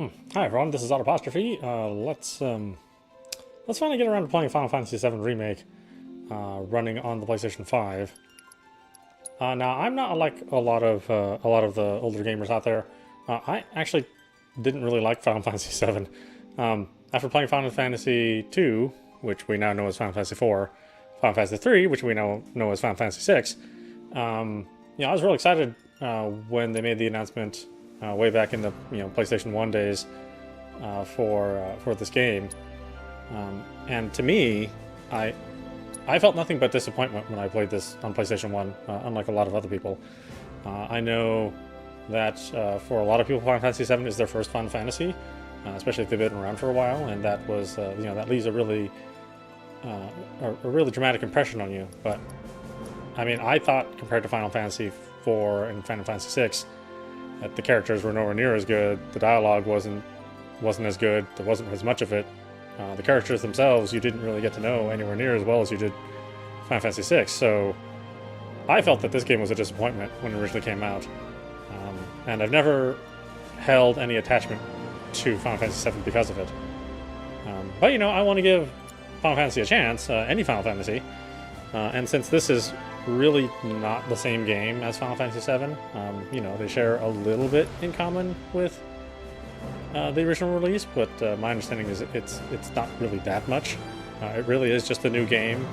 Hi everyone, this is Autopostrophe. Let's finally get around to playing Final Fantasy VII Remake, running on the PlayStation 5. Now I'm not like a lot of the older gamers out there. I actually didn't really like Final Fantasy VII. After playing Final Fantasy II, which we now know as Final Fantasy IV, Final Fantasy III, which we now know as Final Fantasy VI, I was really excited when they made the announcement way back in the PlayStation 1 days for this game. And to me, I felt nothing but disappointment when I played this on PlayStation 1, unlike a lot of other people. I know that for a lot of people, Final Fantasy VII is their first Final Fantasy, especially if they've been around for a while, and that was, that leaves a really dramatic impression on you. But I mean, I thought compared to Final Fantasy IV and Final Fantasy VI, that the characters were nowhere near as good, the dialogue wasn't as good, there wasn't as much of it. The characters themselves, you didn't really get to know anywhere near as well as you did Final Fantasy VI, so I felt that this game was a disappointment when it originally came out. And I've never held any attachment to Final Fantasy VII because of it. But I want to give Final Fantasy a chance, any Final Fantasy, and since this is really not the same game as Final Fantasy VII, they share a little bit in common with the original release, but my understanding is it's not really that much. It really is just a new game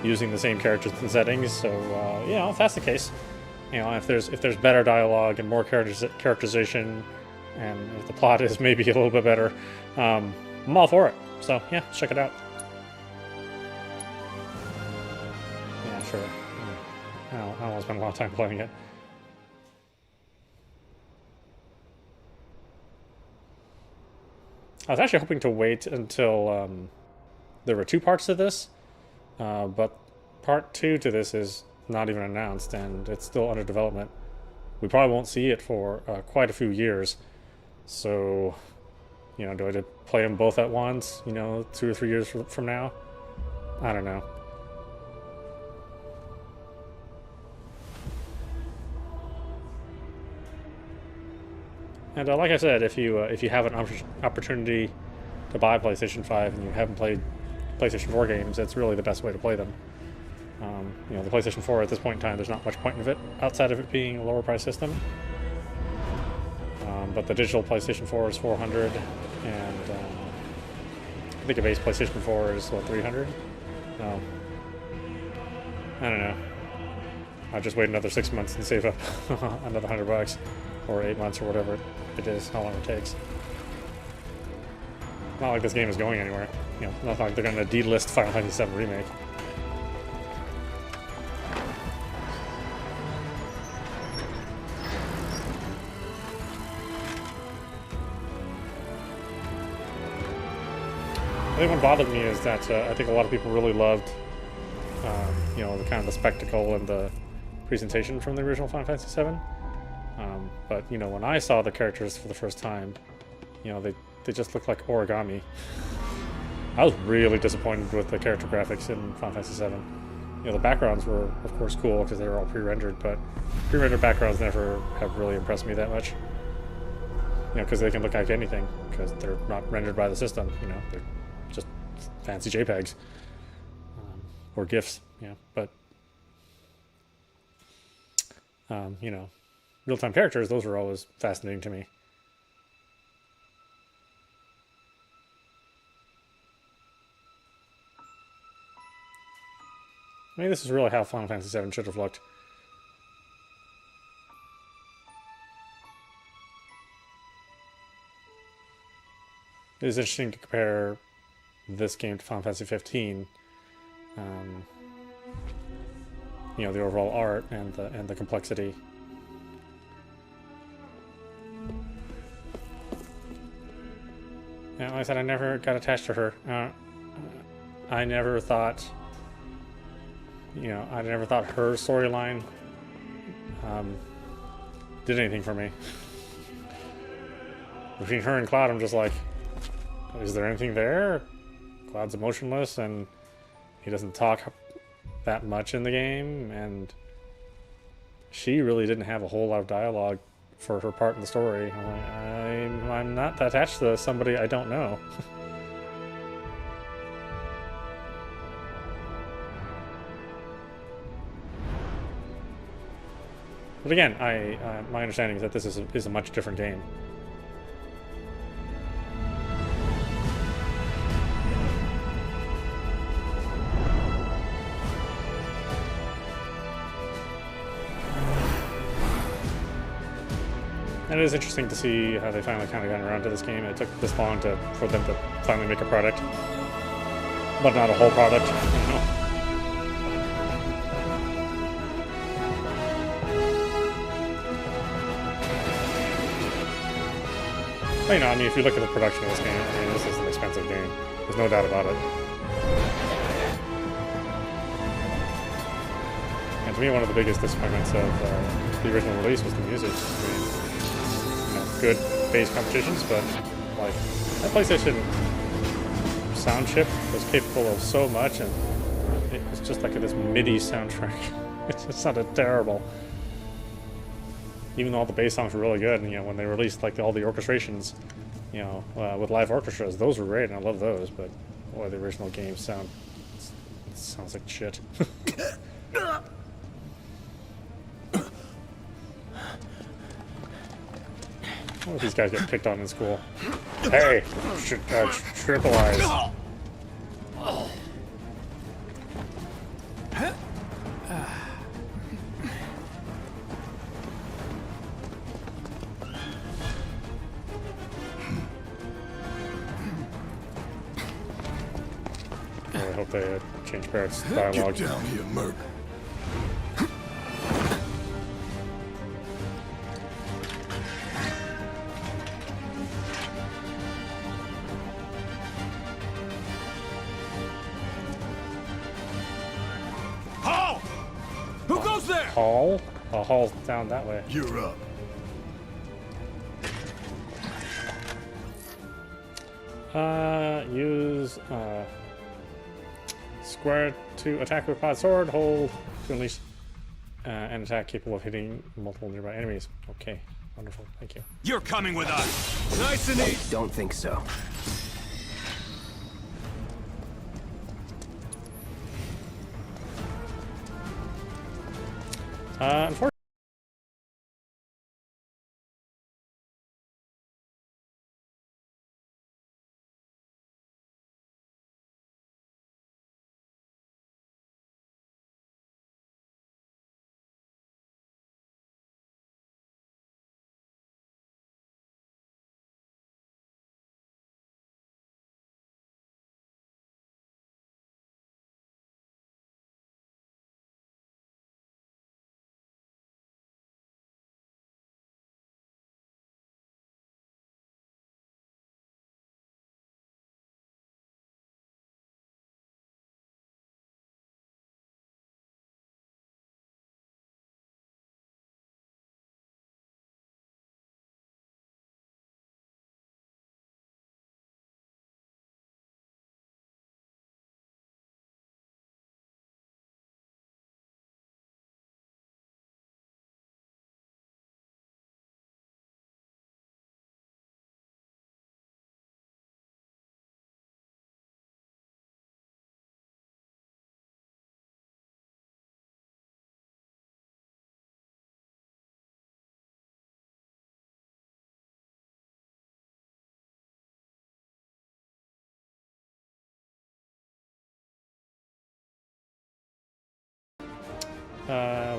using the same characters and settings. So if that's the case, if there's better dialogue and more characterization, and if the plot is maybe a little bit better, I'm all for it. So yeah, check it out. Yeah, sure. I don't want to spend a lot of time playing it. I was actually hoping to wait until there were two parts to this, but part 2 to this is not even announced, and it's still under development. We probably won't see it for quite a few years. So, do I just play them both at once, 2 or 3 years from now? I don't know. And like I said, if you have an opportunity to buy PlayStation 5 and you haven't played PlayStation 4 games, it's really the best way to play them. The PlayStation 4 at this point in time, there's not much point of it outside of it being a lower price system. But the digital PlayStation 4 is $400, and I think a base PlayStation 4 is what, $300? No, I don't know. I'll just wait another 6 months and save up another $100, or 8 months, or whatever it is, how long it takes. Not like this game is going anywhere. Not like they're going to delist Final Fantasy VII Remake. I think what bothered me is that I think a lot of people really loved, the kind of the spectacle and the presentation from the original Final Fantasy VII. But when I saw the characters for the first time, they just looked like origami. I was really disappointed with the character graphics in Final Fantasy VII. The backgrounds were, of course, cool because they were all pre-rendered, but pre-rendered backgrounds never have really impressed me that much. Because they can look like anything, because they're not rendered by the system. They're just fancy JPEGs or GIFs. But real-time characters, those were always fascinating to me. I mean, this is really how Final Fantasy VII should have looked. It is interesting to compare this game to Final Fantasy 15. The overall art and the complexity. Like I said, I never got attached to her. I never thought, her storyline did anything for me. Between her and Cloud, I'm just like, is there anything there? Cloud's emotionless, and he doesn't talk that much in the game, and she really didn't have a whole lot of dialogue for her part in the story. I'm like, I'm not attached to somebody I don't know. But again, my understanding is that this is a much different game. And it is interesting to see how they finally kind of got around to this game. It took this long for them to finally make a product, but not a whole product. You know? But, you know, I mean, if you look at the production of this game, I mean, this is an expensive game. There's no doubt about it. And to me, one of the biggest disappointments of the original release was the music. I mean, good bass competitions, but like that PlayStation sound chip was capable of so much, and it was just like this MIDI soundtrack. It just sounded terrible. Even though all the bass songs were really good, and you know when they released like all the orchestrations, you know, with live orchestras, those were great, and I love those. But boy, the original game sounds like shit. What if these guys get picked on in school? Hey! Triple eyes. I hope they change Barrett's dialogue. Get down here, Merc. Hall? Oh, hall's down that way. You're up. Use square to attack with quad sword, hold to unleash an attack capable of hitting multiple nearby enemies. Okay, wonderful, thank you. You're coming with us! Nice and easy! Don't think so. Unfortunately,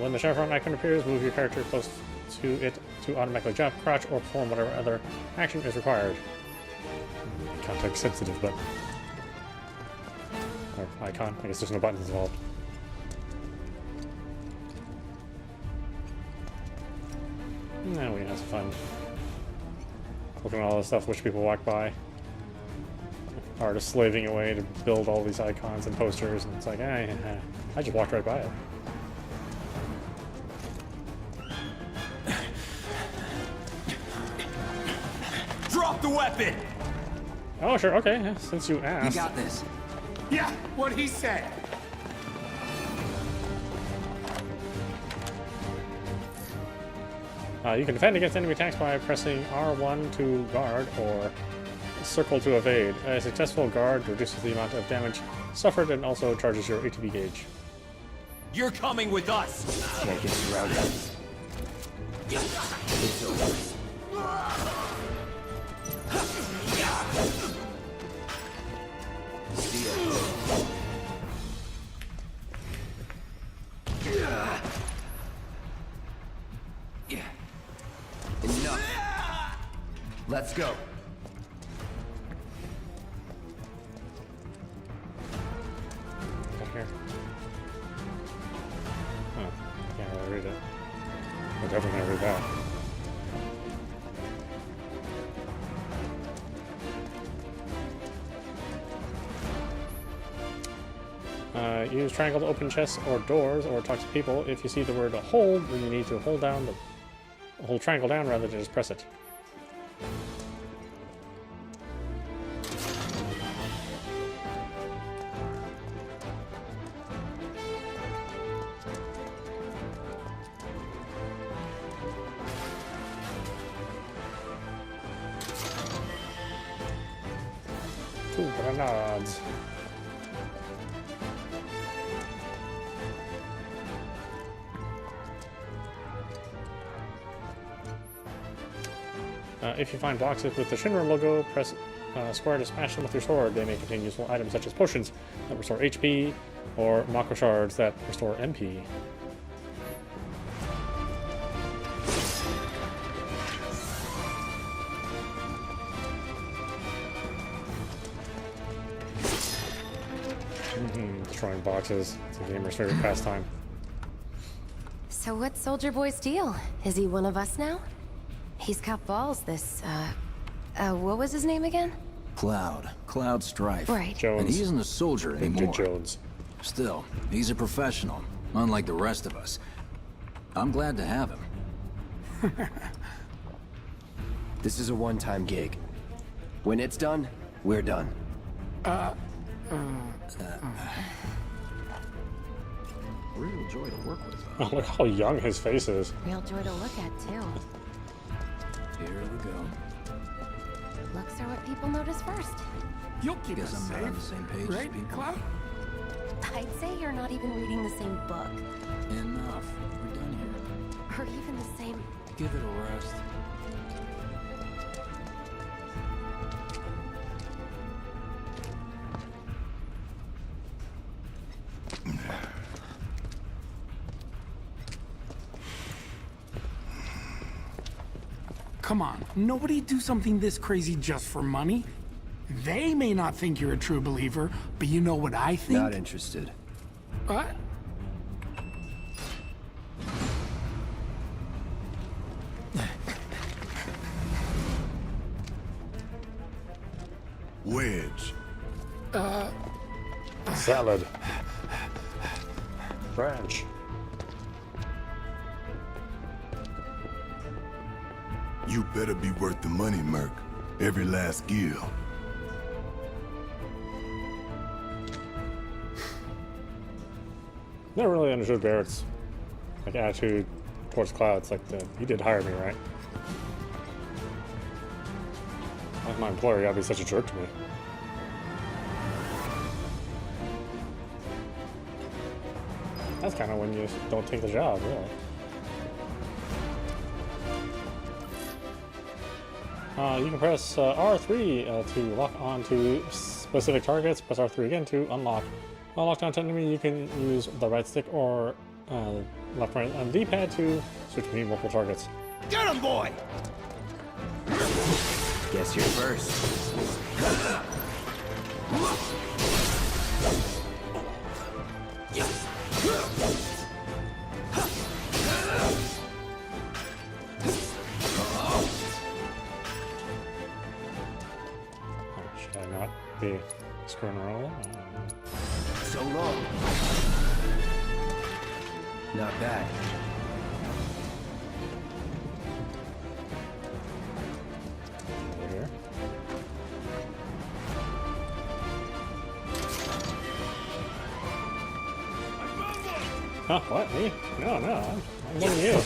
when the chevron icon appears, move your character close to it to automatically jump, crouch, or perform whatever other action is required. Context sensitive, but... Or icon. I guess there's no buttons involved. Now we have some fun. Looking at all the stuff which people walk by. Artists slaving away to build all these icons and posters, and it's like, I just walked right by it. Drop the weapon! Oh, sure, okay, yeah, since you asked. You got this. Yeah, what he said. You can defend against enemy attacks by pressing R1 to guard or circle to evade. A successful guard reduces the amount of damage suffered and also charges your ATB gauge. You're coming with us! Can't get surrounded. It's over. See ya. Enough. Let's go. Here. Oh, can't really read it. I definitely can't read that. Use triangle to open chests or doors or talk to people. If you see the word hold, then you need to hold triangle down rather than just press it. Two grenades. If you find boxes with the Shinra logo, press square to smash them with your sword. They may contain useful items such as potions that restore HP or Mako shards that restore MP. Destroying boxes. It's a gamer's favorite pastime. So what's Soldier Boy's deal? Is he one of us now? He's got balls, this, what was his name again? Cloud Strife. Right. Jones. And he isn't a soldier anymore. Jones. Still, he's a professional, unlike the rest of us. I'm glad to have him. This is a one-time gig. When it's done, we're done. Real joy to work with. Oh, look how young his face is. Real joy to look at, too. Here we go. Looks are what people notice first. You'll keep Guess us I'm not on the safe, same page as right, people. Cloud? I'd say you're not even reading the same book. Enough. We're done here. Or even the same... Give it a rest. Come on, nobody do something this crazy just for money. They may not think you're a true believer, but you know what I think? Not interested. What? Wedge. Salad. Branch. You better be worth the money, Merc. Every last gil. Never really understood Barrett's attitude towards Cloud. It's like, you did hire me, right? Like my employer, you gotta be such a jerk to me. That's kind of when you don't take the job, really. You can press R3 to lock onto specific targets. Press R3 again to unlock. While locked onto enemy, you can use the right stick or left right on the D-pad to switch between multiple targets. Get him, boy! Guess you're first. Should I not be screwing around? So long. Not bad. Over here. Huh? What? Me? No, I'm winning you.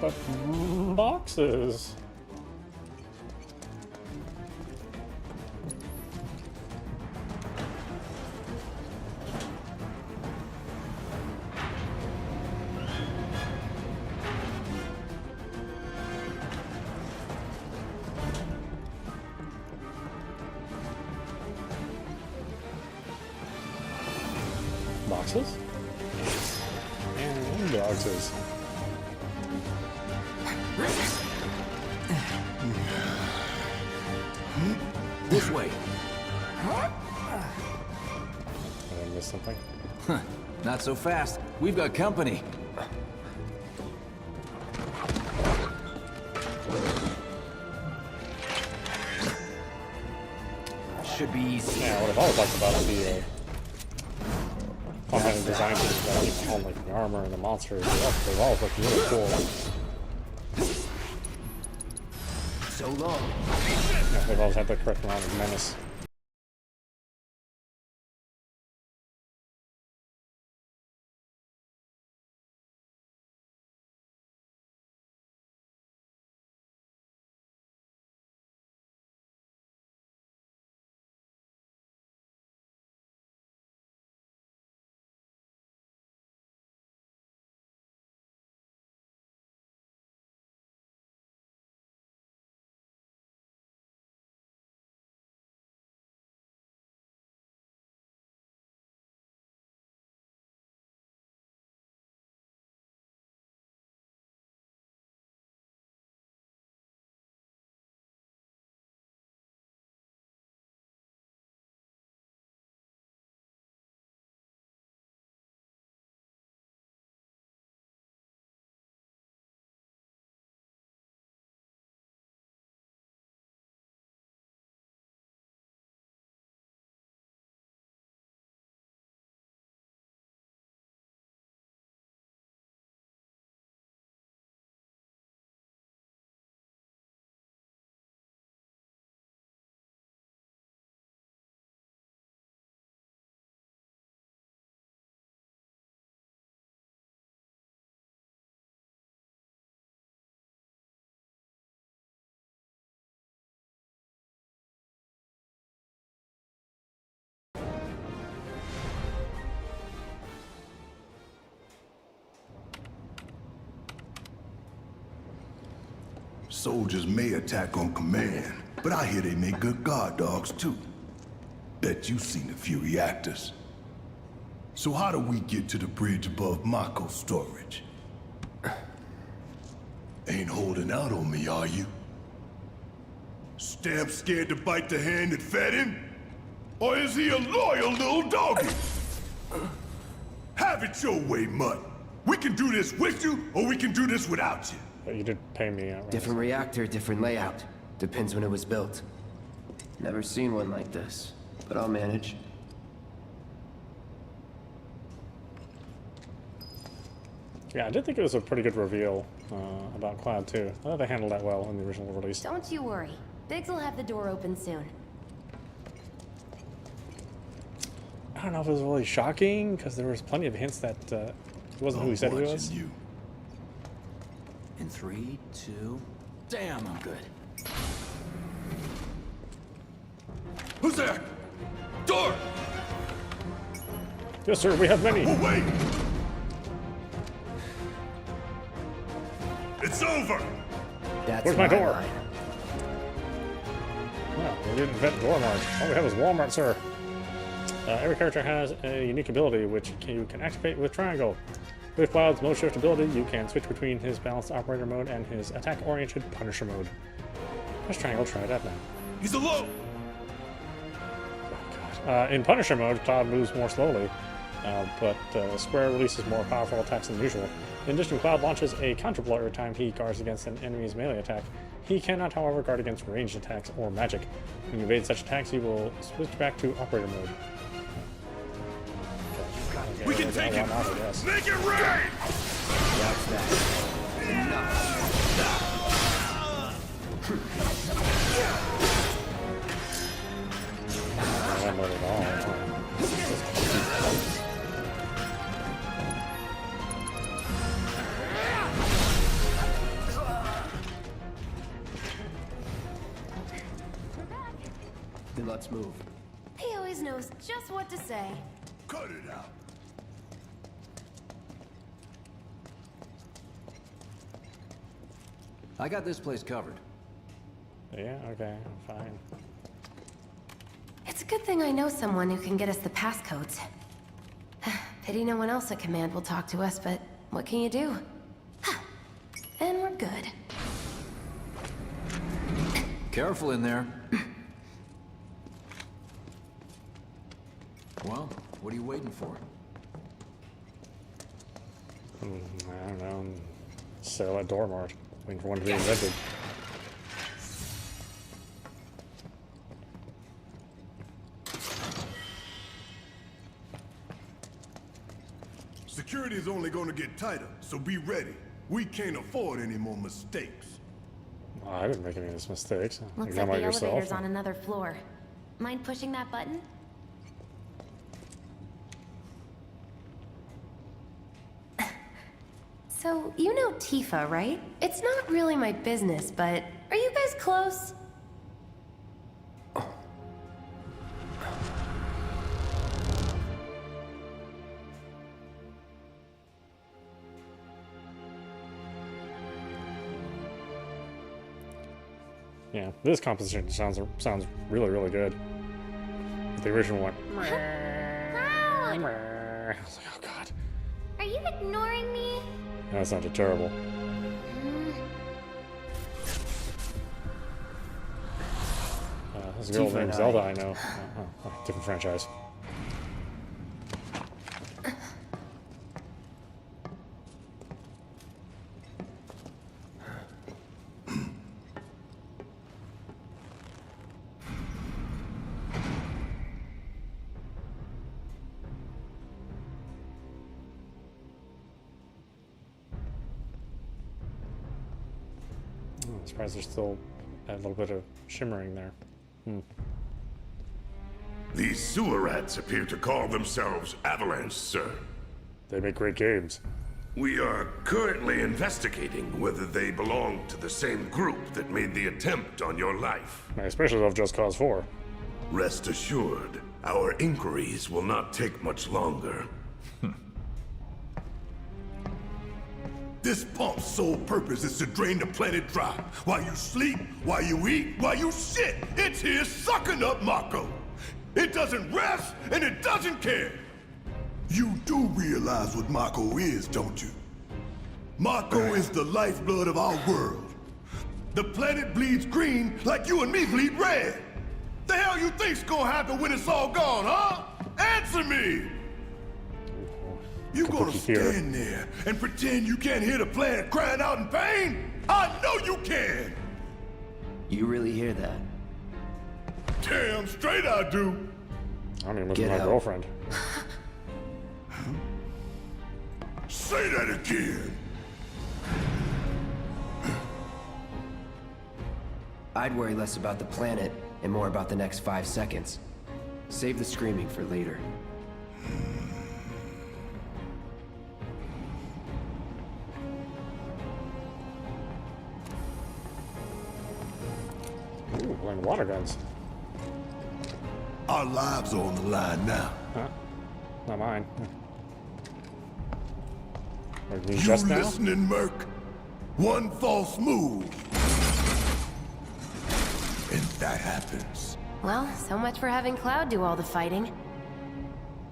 but boxes. Boxes? And boxes. This way. Did I miss something? Not so fast. We've got company. Should be easy. Yeah, what I've always liked about the combat design teams, all like the armor and the monsters, they've always looked really cool. So long. Yeah, they've always had the correct amount of menace. Soldiers may attack on command, but I hear they make good guard dogs too. Bet you've seen a few reactors. So how do we get to the bridge above Mako storage? Ain't holding out on me, are you? Stamp scared to bite the hand that fed him? Or is he a loyal little doggy? Have it your way, Mutt. We can do this with you, or we can do this without you. But you did pay me out, right? Different reactor, different layout. Depends when it was built. Never seen one like this, but I'll manage. Yeah, I did think it was a pretty good reveal about Cloud too. I thought they handled that well in the original release. Don't you worry. Biggs will have the door open soon. I don't know if it was really shocking, because there was plenty of hints that he wasn't who he said he was. You. In 3, 2... Damn, I'm good. Who's there? Door! Yes, sir, we have many. Oh, wait! It's over! That's Where's my door? line. Well, we didn't invent Walmart. All we have is Walmart, sir. Every character has a unique ability which you can activate with triangle. With Cloud's mode shift ability, you can switch between his balanced operator mode and his attack-oriented punisher mode. Press triangle, try that now. He's alone! Oh, God. In punisher mode, Cloud moves more slowly, but Square releases more powerful attacks than usual. In addition, Cloud launches a counterblow every time he guards against an enemy's melee attack. He cannot, however, guard against ranged attacks or magic. When you evade such attacks, he will switch back to operator mode. We can take him! Make it rain! That's that. Not mode at all. let's move. He always knows just what to say. Cut it out. I got this place covered. Yeah, okay, fine. It's a good thing I know someone who can get us the passcodes. Pity no one else at command will talk to us, but what can you do? And we're good. Careful in there. Well, what are you waiting for? I don't know. Sell at Dormart. Waiting for one to be invented. Security's only gonna get tighter, so be ready. We can't afford any more mistakes. Well, I didn't make any of these mistakes. Looks Ignore like the yourself. elevator's on another floor. Mind pushing that button? So, you know Tifa, right? It's not really my business, but are you guys close? Yeah, this composition sounds really, really good. But the original one. Cloud! I was like, oh god. Are you ignoring me? That sounded terrible. This girl Tifa named and Zelda, I- I know. Different franchise. I'm surprised there's still a little bit of shimmering there. These sewer rats appear to call themselves Avalanche, sir. They make great games. We are currently investigating whether they belong to the same group that made the attempt on your life. I especially love Just Cause 4. Rest assured, our inquiries will not take much longer. This pump's sole purpose is to drain the planet dry. While you sleep, while you eat, while you shit, it's here sucking up Mako. It doesn't rest, and it doesn't care. You do realize what Mako is, don't you? Mako is the lifeblood of our world. The planet bleeds green like you and me bleed red. The hell you think's gonna happen when it's all gone, huh? Answer me! You gonna Kabuki theater. stand there and pretend you can't hear the planet crying out in pain? I know you can! You really hear that? Damn straight I do! I mean, with Get my out. girlfriend. Say that again! I'd worry less about the planet and more about the next 5 seconds. Save the screaming for later. Ooh, playing water guns. Our lives are on the line now. Huh? Not mine. Are you You just now? listening, Merc? One false move. And that happens. Well, so much for having Cloud do all the fighting.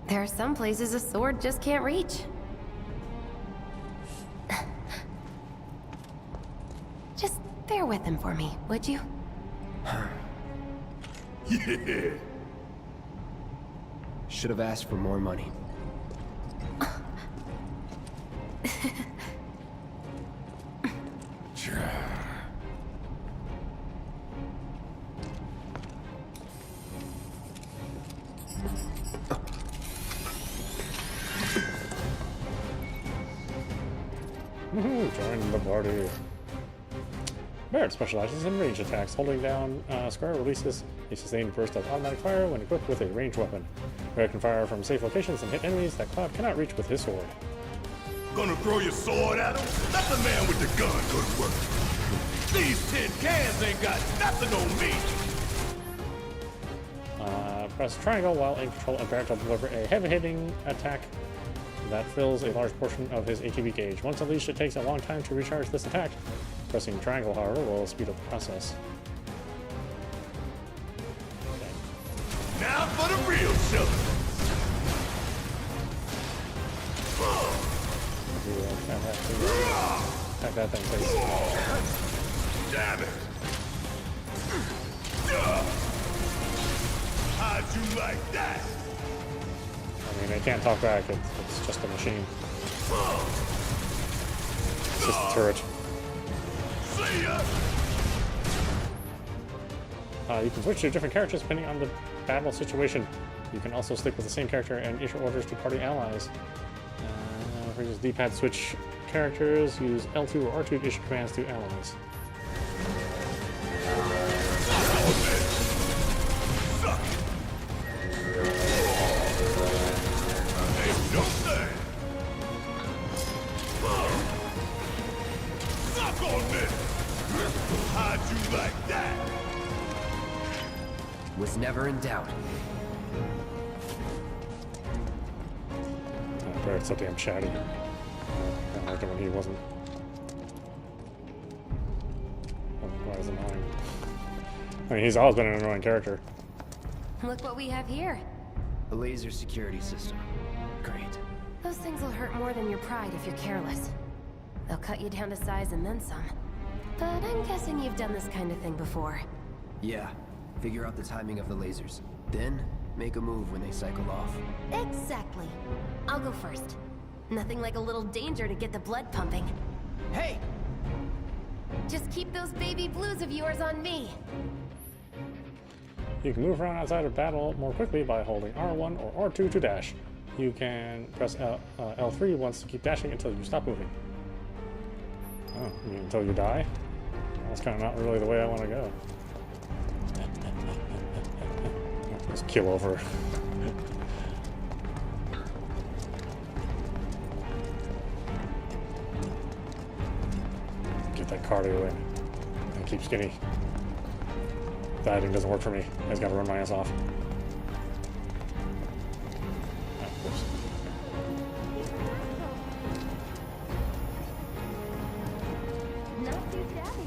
There are some places a sword just can't reach. Just bear with him for me, would you? Yeah. Should have asked for more money. Woohoo, join the party. Barrett specializes in range attacks. Holding down square releases a sustained burst of automatic fire when equipped with a ranged weapon. Barrett can fire from safe locations and hit enemies that Cloud cannot reach with his sword. Gonna throw your sword at him? Let the man with the gun go to work. These tin cans ain't got nothing on me. Press triangle while in control and parent to deliver a heavy-hitting attack that fills a large portion of his ATB gauge. Once unleashed, it takes a long time to recharge this attack. Pressing triangle, however, will speed up the process. Okay. Now for the real show. Attack that thing, please. Damn it! How'd you like that? I mean, it can't talk back. It's just a machine. It's just a turret. See ya! You can switch to different characters depending on the battle situation. You can also stick with the same character and issue orders to party allies. For use D-pad switch characters, use L2 or R2 to issue commands to allies. How'd you like that? Was never in doubt. Barrett's so damn chatty. I liked him when he wasn't. Why is annoying? I mean, he's always been an annoying character. Look what we have here. A laser security system. Great. Those things will hurt more than your pride if you're careless. They'll cut you down to size and then some. But I'm guessing you've done this kind of thing before. Yeah. Figure out the timing of the lasers. Then, make a move when they cycle off. Exactly. I'll go first. Nothing like a little danger to get the blood pumping. Hey! Just keep those baby blues of yours on me. You can move around outside of battle more quickly by holding R1 or R2 to dash. You can press L3 once to keep dashing until you stop moving. Oh, you mean until you die? That's kind of not really the way I want to go. Just kill over. Get that cardio in. And keep skinny. Dieting doesn't work for me. I just gotta run my ass off. Not too shabby.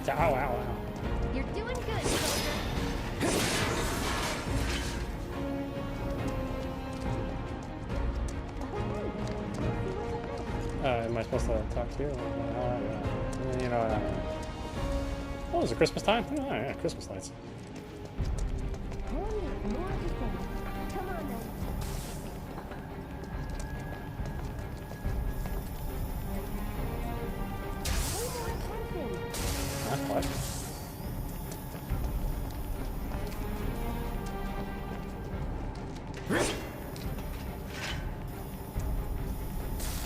Ow, ow, ow. You're doing good, soldier. Am I supposed to talk to you? You know, oh, is it Christmas time? Oh, yeah, Christmas lights. More to say. Come on then. Pay more attention. Huh? What?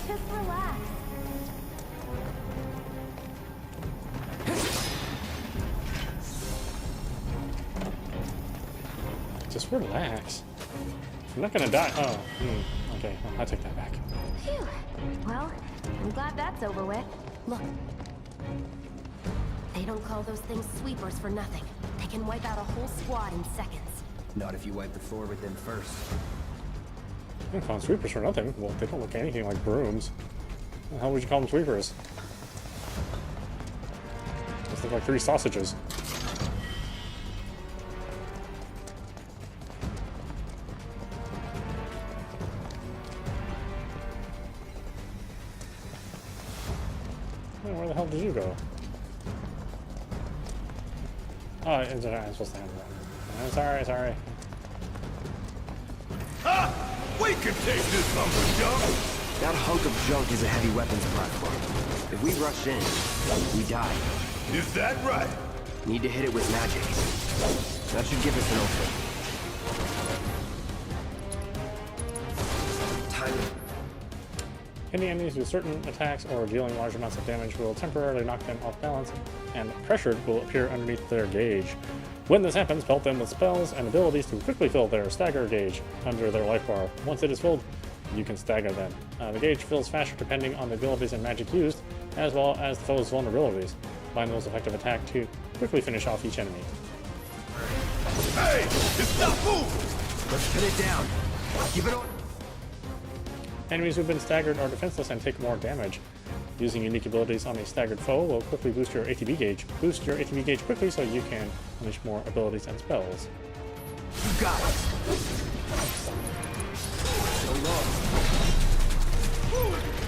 Just relax. Just relax. I'm not gonna die. Oh, okay. Well, I'll take that back. Phew. Well, I'm glad that's over with. Look. They don't call those things sweepers for nothing. They can wipe out a whole squad in seconds. Not if you wipe the floor with them first. You don't call them sweepers for nothing. Well, they don't look anything like brooms. How would you call them sweepers? Just look like 3 sausages. Where the hell did you go? Oh, I'm supposed to have that. Sorry. Ha! We can take this hunk of junk. That hunk of junk is a heavy weapons platform. If we rush in, we die. Is that right? Need to hit it with magic. That should give us an opening. Timing. Hitting enemies with certain attacks or dealing large amounts of damage will temporarily knock them off balance, and pressured will appear underneath their gauge. When this happens, pelt them with spells and abilities to quickly fill their stagger gauge under their life bar. Once it is filled, you can stagger them. The gauge fills faster depending on the abilities and magic used, as well as the foe's vulnerabilities. Find the most effective attack to quickly finish off each enemy. Hey, it's not moving! Let's pin it down. Keep it on. Enemies who've been staggered are defenseless and take more damage. Using unique abilities on a staggered foe will quickly boost your ATB gauge. Boost your ATB gauge quickly so you can unleash more abilities and spells. You got it. So long.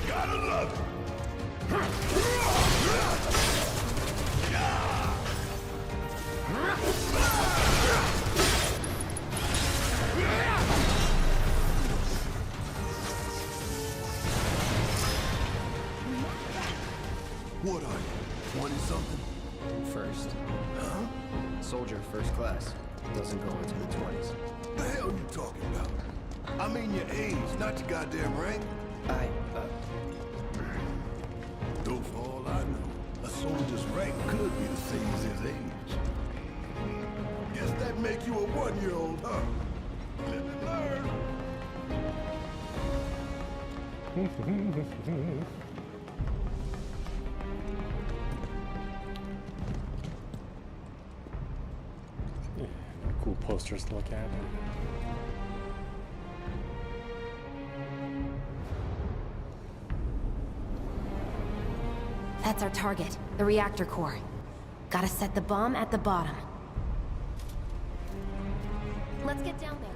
Gotta love it! What are you, 20-something? First. Huh? Soldier first class. Doesn't go into the 20s. The hell you talking about? I mean your age, not your goddamn rank. Though for all I know, a soldier's rank could be the same as his age. Guess that make you a 1-year-old, huh? Live and learn. Cool posters to look at. That's our target, the reactor core. Gotta set the bomb at the bottom. Let's get down there.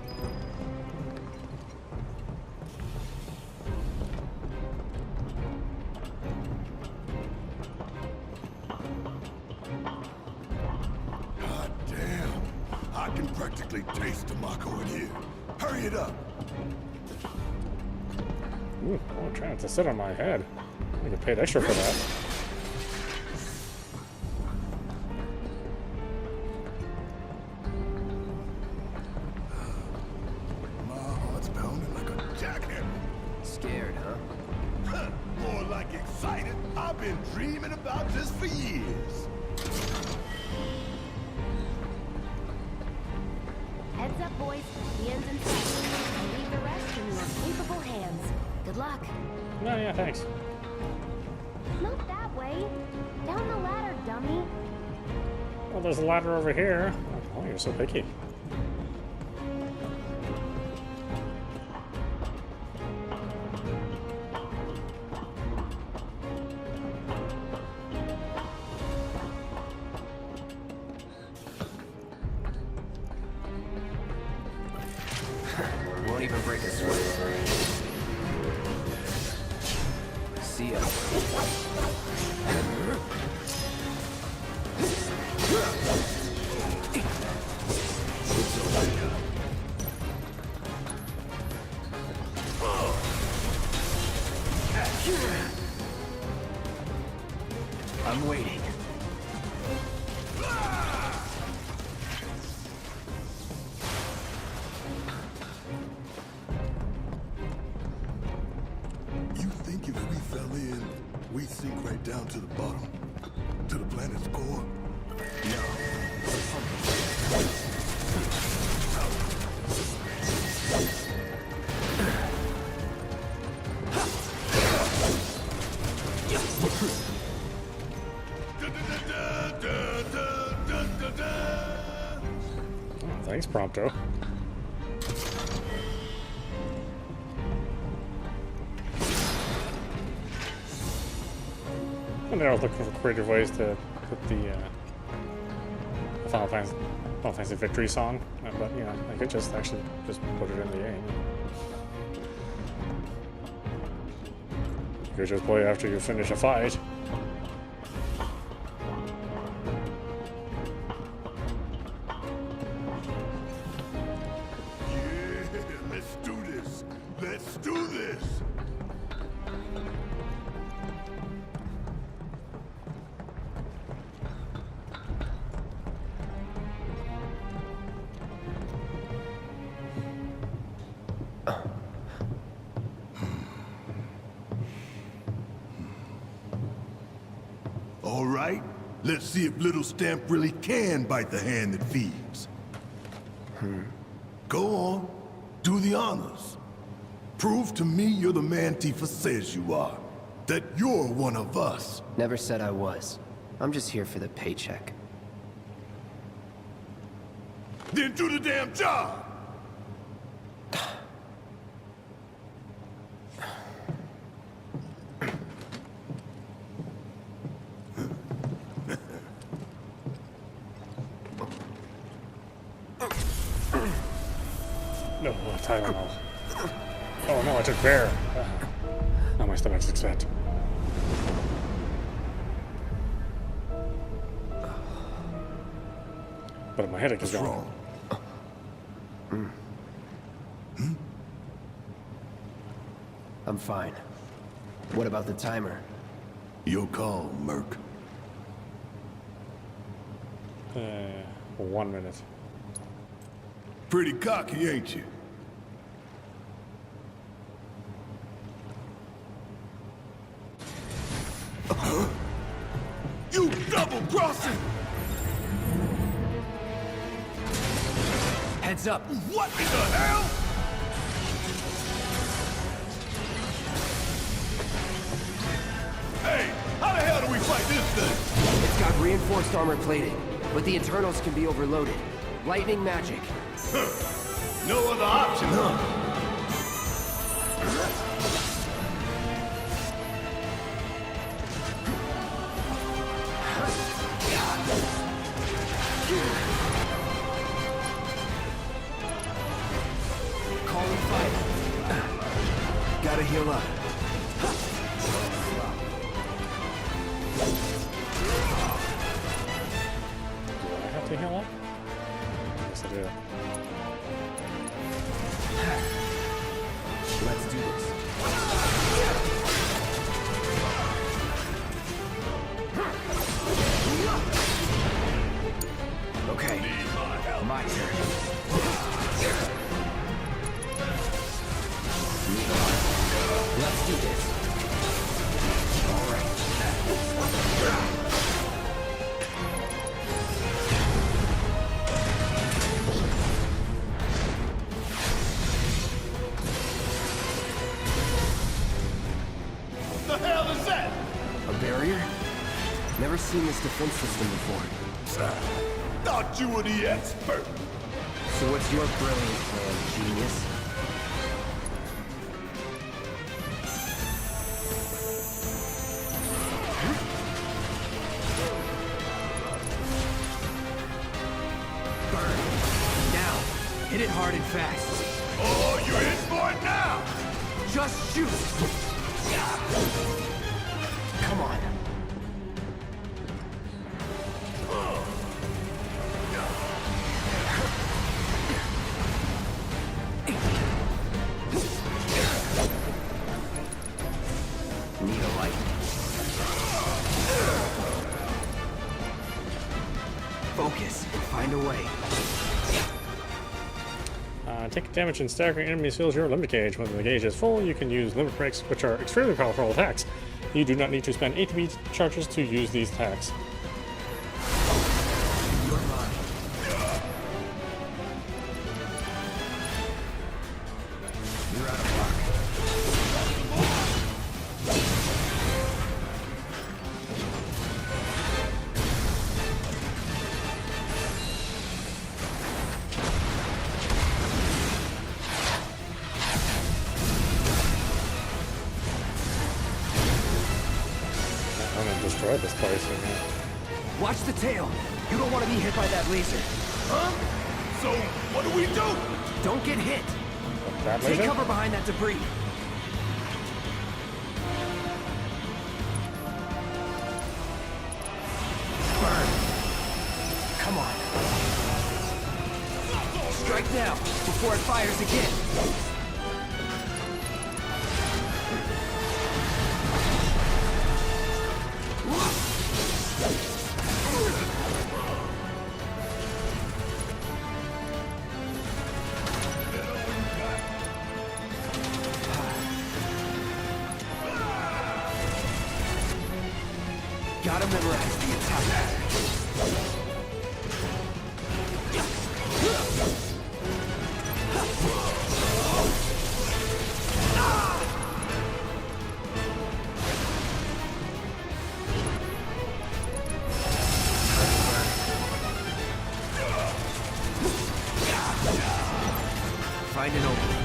God damn. I can practically taste the Mako in here. Hurry it up. Ooh, I'm trying to sit on my head. I get paid extra for that. My heart's pounding like a jackhammer. Scared, huh? More like excited. I've been dreaming about this for years. Heads up, boys. The end's in sight. I'll leave the rest in your capable hands. Good luck. No, yeah, thanks. Not that way. Down the ladder, dummy. Well, there's a ladder over here. Oh, you're so picky. Won't even break a sweat. See ya. I'm waiting. You think if we fell in, we'd sink right down to the bottom? To the planet's core? Thanks, Prompto. And they're looking for creative ways to put the Final Fantasy Victory song, but you know, I could just actually just put it in the game. You could just play after you finish a fight. Yeah, let's do this. Let's do this. All right, let's see if Little Stamp really can bite the hand that feeds. Go on, do the honors. Prove to me you're the man Tifa says you are. That you're one of us. Never said I was. I'm just here for the paycheck. Then do the damn job! No, Tylenol. Oh no, I took bear. Now my stomach's upset. But my headache is What's gone. wrong? I'm fine. What about the timer? Your call, Merc. 1 minute. Pretty cocky, ain't you? You double-crossing! Heads up! What in the hell? Hey, how the hell do we fight this thing? It's got reinforced armor plating, but the internals can be overloaded. Lightning magic. No other option, huh? Calling fight. Gotta heal up. Do I have to heal up? Yes, I do. Let's do this. Okay, my turn. Let's do this. All right. What the hell is that? A barrier? Never seen this defense system before. Thought you were the expert. So what's your brilliant plan, genius? Burn. Now. Hit it hard and fast. Oh, you're in for it now! Just shoot! Come on. Need a light. Focus and find a way. Take damage and staggering enemies fills your limit gauge. When the gauge is full, you can use limit breaks, which are extremely powerful attacks. You do not need to spend ATB charges to use these attacks. You're mine. You're out of luck. I'm gonna destroy this place. Watch the tail. You don't want to be hit by that laser. Huh? So, what do we do? Don't get hit. That Take laser? cover behind that debris. Burn. Come on. Strike now, before it fires again. Gotta memorize the attack. Find an opening.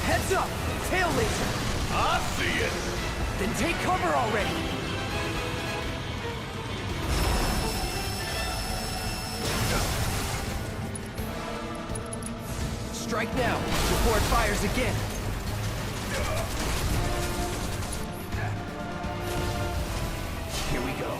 Heads up! Tail laser! I see it. Then take cover already! Strike now, before it fires again. Here we go.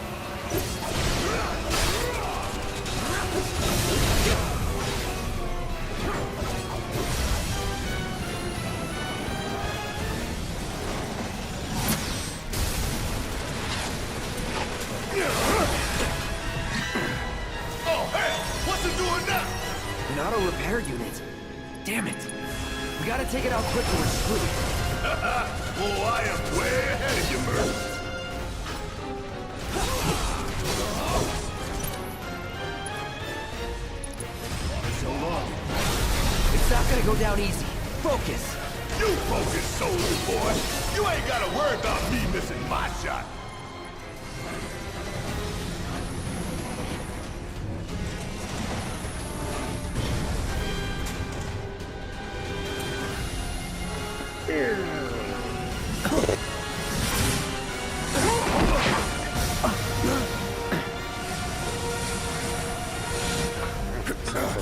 Oh, hey, what's it doing now? An auto repair unit. Damn it. We gotta take it out quick or we're screwed. Oh, I am way ahead of you, Merc. So long. It's not gonna go down easy. Focus. You focus, soldier boy. You ain't gotta worry about me missing my shot.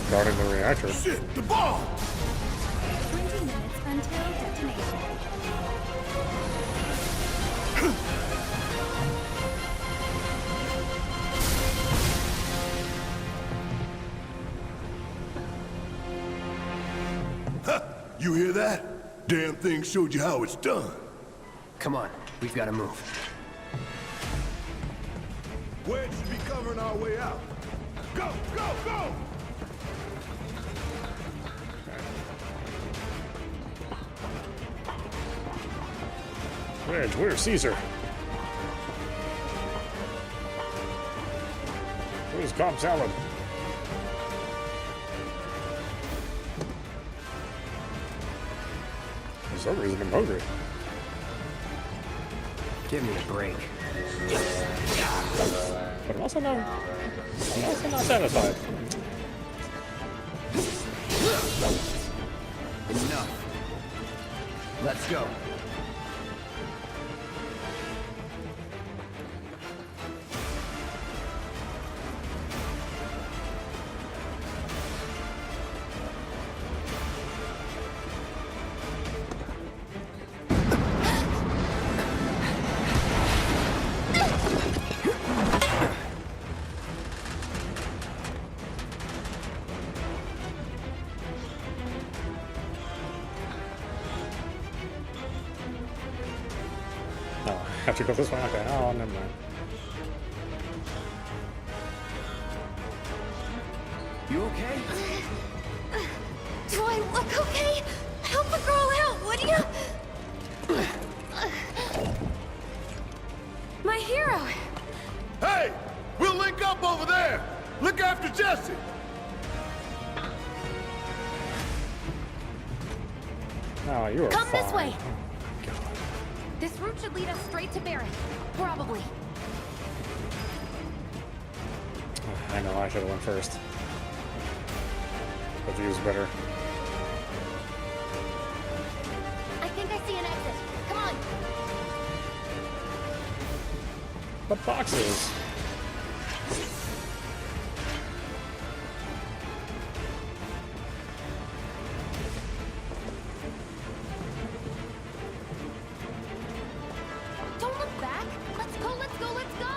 Guarding the reactor. Shit, the ball! 20 minutes until detonation. You hear that? Damn thing showed you how it's done. Come on, we've gotta move. Wedge should be covering our way out. Go, go, go! Wedge, where's Caesar? Where's Cobb Salad? For some reason, I'm hungry. Give me a break. But I'm also not satisfied. Enough. Let's go. I have to go this way. Okay. Oh, never mind. You okay? Do I look okay? Help a girl out, would you? My hero. Hey, we'll link up over there. Look after Jesse. Oh, you are Come fine. this way. Oh, God. This route should lead us straight to Barrett. Probably. I know, I should have went first. The view's better. I think I see an exit. Come on. What boxes? Don't look back. Let's go, let's go, let's go.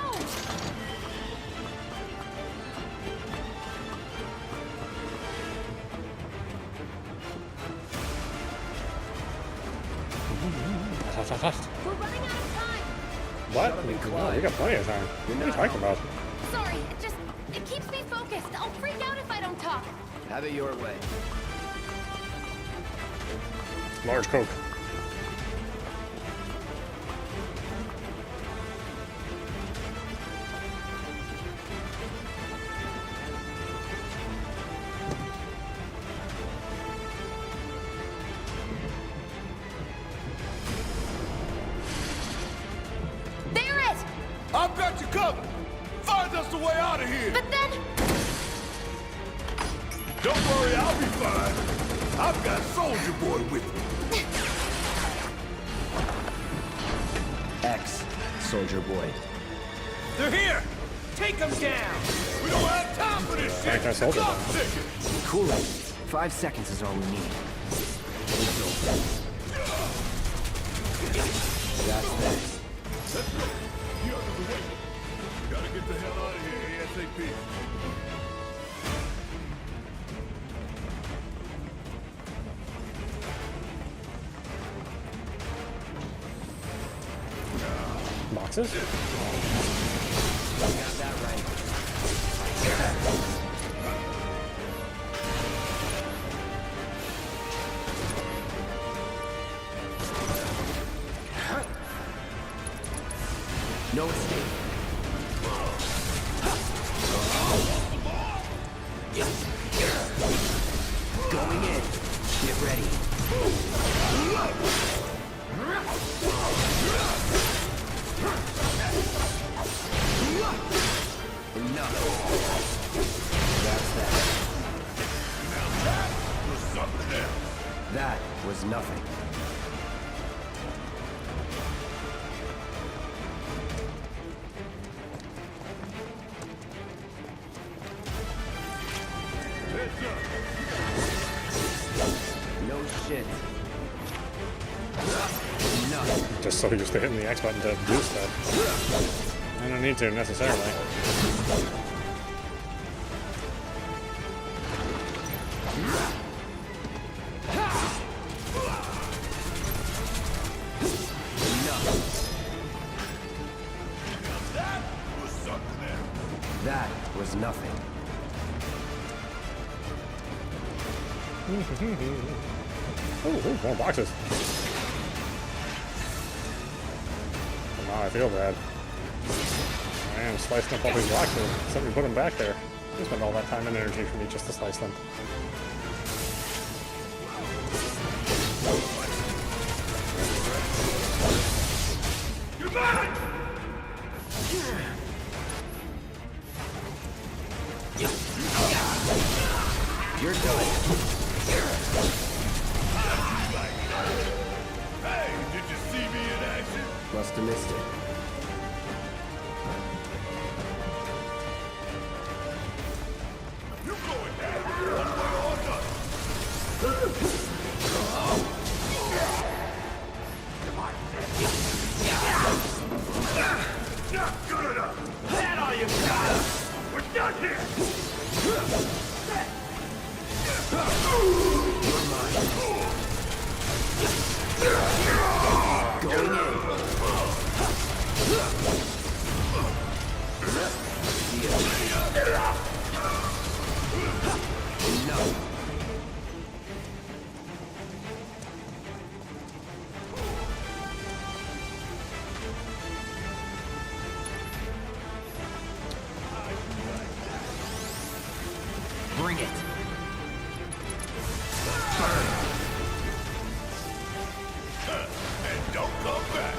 We're running out of time. What? No, we got plenty of time. What are you talking about? Sorry, it keeps me focused. I'll freak out if I don't talk. Have it your way. Large Coke. There out of here! But then... Don't worry, I'll be fine. I've got Soldier Boy with me. X, Soldier Boy. They're here! Take them down! We don't have time for this shit! Thank our Soldier Stop Boy. ticking! Cool it. 5 seconds is all we need. That's this. Let's go. He under the way. Gotta get the hell out of here ASAP. Boxes? Got that right. No escape. Going in. Get ready. Enough. That's that. Now that was something else. That was nothing. Heads up. No shit. Enough. Just so used to hitting the X button to do stuff. I don't need to necessarily. That was something else. That was nothing. Ooh, more boxes. Now I feel bad. Man, slicing up all these boxes. Somebody put them back there. You spent all that time and energy for me just to slice them. You're back! You're done. Hey, did you see me in action? Must have missed it. You going down one way or another. Not good enough. That all you got? We're done here. Going in. No. Bring it. And don't come back.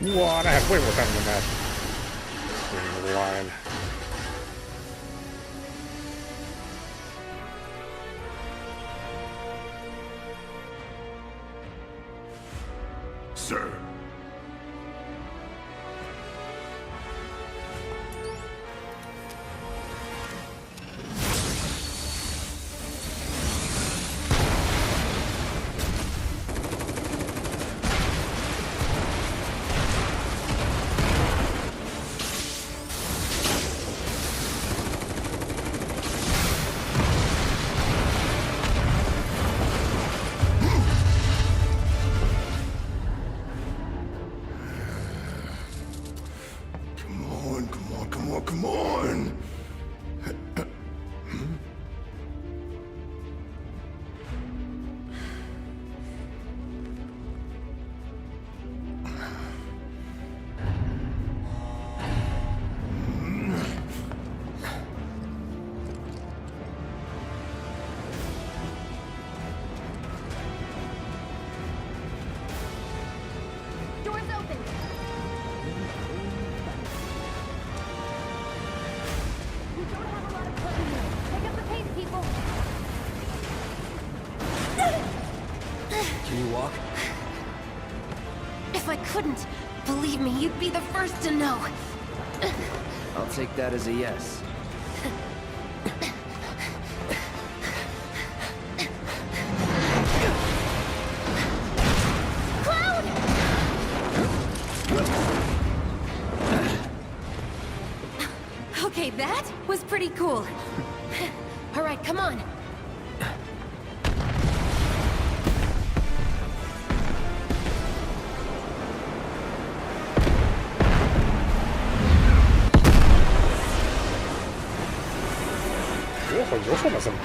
What? I have way more time than that. Line. Sir. you walk? If I couldn't, believe me, you'd be the first to know. I'll take that as a yes. Cloud! Okay, that was pretty cool. All right, come on. Euphemism.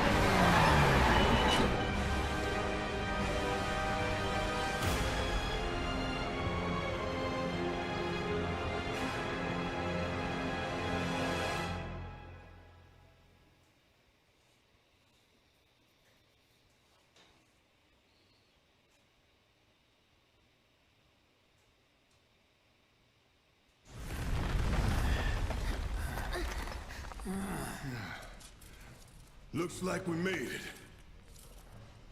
Looks like we made it.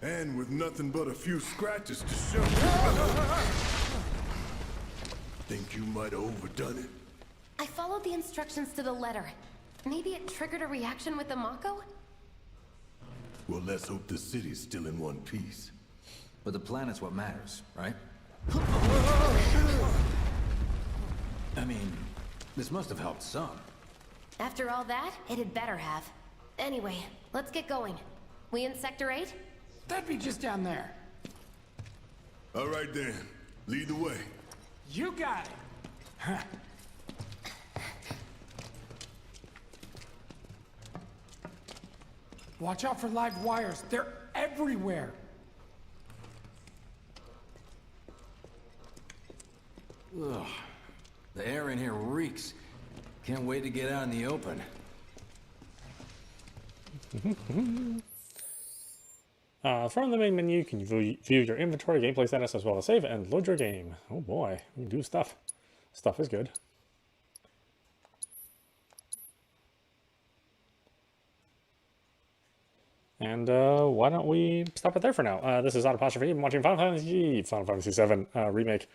And with nothing but a few scratches to show. Think you might have overdone it? I followed the instructions to the letter. Maybe it triggered a reaction with the Mako? Well, let's hope the city's still in one piece. But the planet's what matters, right? I mean, this must have helped some. After all that, it had better have. Anyway, let's get going. We in Sector 8? That'd be just down there. All right then, lead the way. You got it. Huh. Watch out for live wires. They're everywhere. Ugh. The air in here reeks. Can't wait to get out in the open. From the main menu, you can view your inventory, gameplay status, as well as save and load your game. Oh boy, we can do stuff. Stuff is good. And why don't we stop it there for now? This is audap. I'm watching Final Fantasy VII Remake,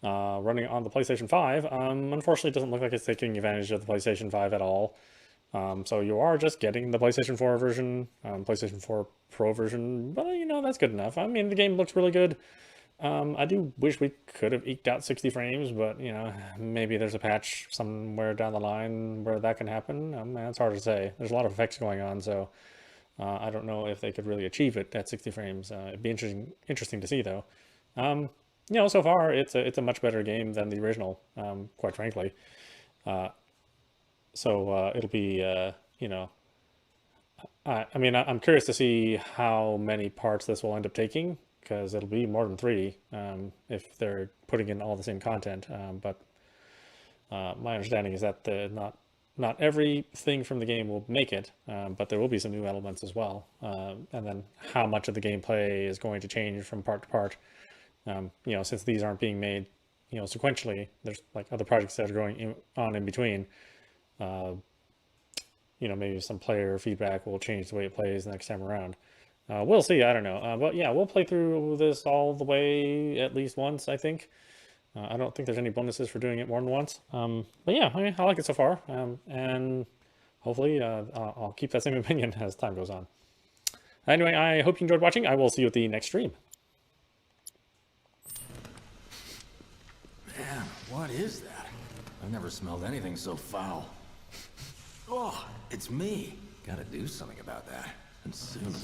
running on the PlayStation 5. Unfortunately, it doesn't look like it's taking advantage of the PlayStation 5 at all. So you are just getting the PlayStation 4 version, PlayStation 4 Pro version, but you know, that's good enough. I mean, the game looks really good. I do wish we could have eked out 60 frames, but you know, maybe there's a patch somewhere down the line where that can happen. It's hard to say. There's a lot of effects going on, so I don't know if they could really achieve it at 60 frames. It'd be interesting to see though. You know, so far it's a much better game than the original, quite frankly. So it'll be, you know, I mean, I'm curious to see how many parts this will end up taking, because it'll be more than 3 if they're putting in all the same content. But my understanding is that not everything from the game will make it, but there will be some new elements as well. And then how much of the gameplay is going to change from part to part. You know, since these aren't being made, you know, sequentially, there's like other projects that are going on in between. You know, maybe some player feedback will change the way it plays the next time around. We'll see, I don't know. But yeah, we'll play through this all the way at least once, I think. I don't think there's any bonuses for doing it more than once. But yeah, I mean, I like it so far. And hopefully I'll keep that same opinion as time goes on. Anyway, I hope you enjoyed watching. I will see you at the next stream. Man, what is that? I've never smelled anything so foul. Oh, it's me. Gotta do something about that. And soon.